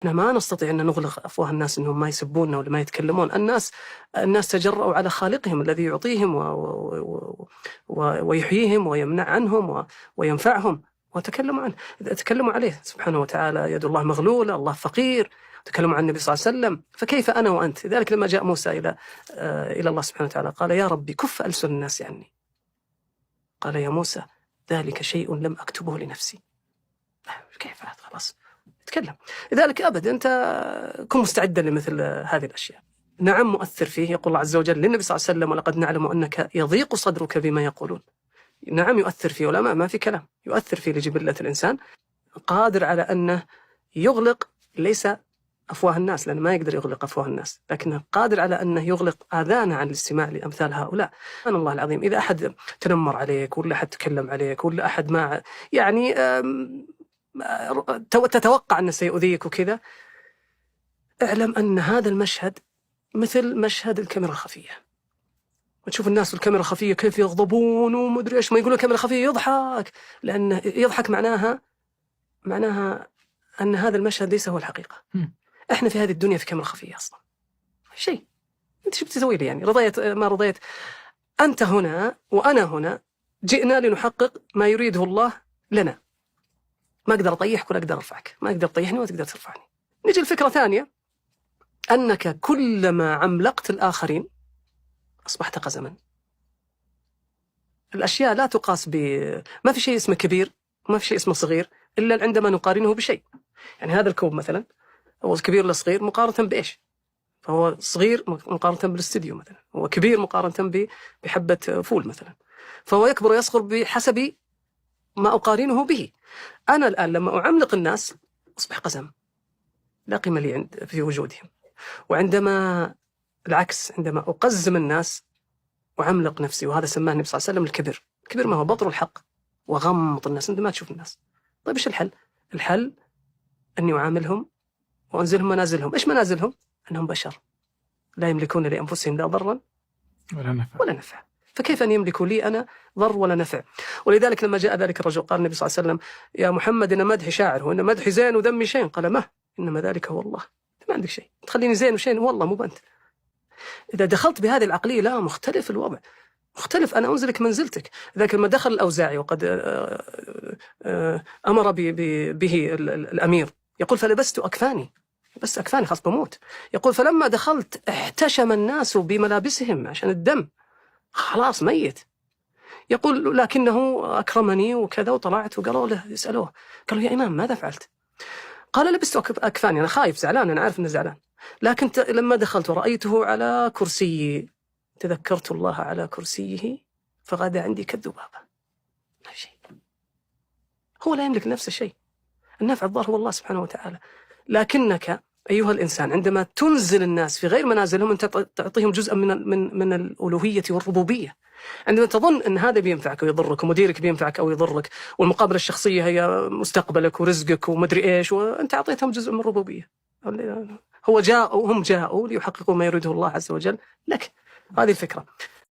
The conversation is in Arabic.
احنا ما نستطيع أن نغلق أفواه الناس أنهم ما يسبوننا ولا ما يتكلمون. الناس تجرؤوا على خالقهم الذي يعطيهم ويحييهم ويمنع عنهم وينفعهم، وتكلموا عنه، تكلموا عليه سبحانه وتعالى يد الله مغلولة، الله فقير، تكلموا عن النبي صلى الله عليه وسلم. فكيف أنا وأنت؟ لذلك لما جاء موسى إلى الله سبحانه وتعالى قال يا ربي كف ألسن الناس عني. قال يا موسى ذلك شيء لم أكتبه لنفسي. كيف هذا؟ خلاص تكلم. لذلك أبدا أنت كن مستعدا لمثل هذه الأشياء. نعم مؤثر فيه، يقول الله عز وجل للنبي صلى الله عليه وسلم ولقد نعلم أنك يضيق صدرك بما يقولون. نعم يؤثر فيه، ولا ما في كلام، يؤثر فيه لجبلة الإنسان، قادر على أنه يغلق ليس أفواه الناس، لأنه ما يقدر يغلق أفواه الناس، لكنه قادر على أنه يغلق آذانا عن الاستماع لأمثال هؤلاء. سبحان الله العظيم، إذا أحد تنمر عليك ولا أحد تكلم عليك ولا أحد ما يعني تتوقع أنه سيؤذيك وكذا، اعلم أن هذا المشهد مثل مشهد الكاميرا الخفية. وتشوف الناس في الكاميرا الخفية كيف يغضبون ومدري إيش، ما يقولون الكاميرا الخفية يضحك، لأن يضحك معناها أن هذا المشهد ليس هو الحقيقة. إحنا في هذه الدنيا في كاميرا خفية أصلا شيء. أنت شو بتسوي لي يعني؟ رضيت ما رضيت، أنت هنا وأنا هنا، جئنا لنحقق ما يريده الله لنا. ما أقدر أطيحك ولا أقدر أرفعك، ما أقدر تطيحني ولا تقدر ترفعني. نجي الفكرة ثانية، أنك كلما عملقت الآخرين أصبحت قزما. الأشياء لا تقاس ما في شيء اسمه كبير وما في شيء اسمه صغير إلا عندما نقارنه بشيء. يعني هذا الكوب مثلا هو كبير ولا صغير مقارنة بإيش؟ فهو صغير مقارنة بالاستديو مثلا، هو كبير مقارنة بحبة فول مثلا، فهو يكبر ويصغر بحسب ما أقارنه به. أنا الآن لما أعملق الناس أصبح قزم، لا قيمة لي في وجودهم. وعندما العكس، عندما أقزم الناس وعملق نفسي، وهذا سماه النبي صلى الله عليه وسلم الكبر. الكبر ما هو بطر الحق وغمط الناس، أنت ما تشوف الناس. طيب إيش الحل؟ الحل أني أعاملهم وأنزلهم منازلهم. إيش منازلهم؟ أنهم بشر لا يملكون لأنفسهم لا ضرا ولا نفع. فكيف أن يملكوا لي أنا ضر ولا نفع؟ ولذلك لما جاء ذلك الرجل قال النبي صلى الله عليه وسلم يا محمد إن مدحي شاعر وإن مدحي زين وذمي شين. قال ما إنما ذلك هو الله. ما عندك شيء تخليني زين وشين، والله مو بنت. إذا دخلت بهذه العقلية لا، مختلف الوضع، مختلف. أنا أنزلك منزلتك. ذاك لما دخل الأوزاعي وقد أمر به الأمير، يقول فلبست أكفاني، بس أكفاني خلاص بموت. يقول فلما دخلت احتشم الناس بملابسهم عشان الدم، خلاص ميت. يقول لكنه أكرمني وكذا، وطلعت وقالوا له يسألوه، قالوا يا إمام ماذا فعلت؟ قال لبست أكفاني، أنا خايف زعلان، أنا عارف أنه زعلان، لكن لما دخلت ورأيته على كرسي تذكرت الله على كرسيه فغدا عندي كالذبابة. لا شيء، هو لا يملك نفس الشيء، النفع الضار هو الله سبحانه وتعالى. لكنك أيها الإنسان عندما تنزل الناس في غير منازلهم أنت تعطيهم جزءا من الألوهية والربوبية. عندما تظن أن هذا بينفعك ويضرك، ومديرك بينفعك أو يضرك، والمقابلة الشخصية هي مستقبلك ورزقك ومدري إيش، وأنت أعطيتهم جزء من الربوبية. هم جاءوا ليحققوا ما يريده الله عز وجل لك. هذه الفكرة.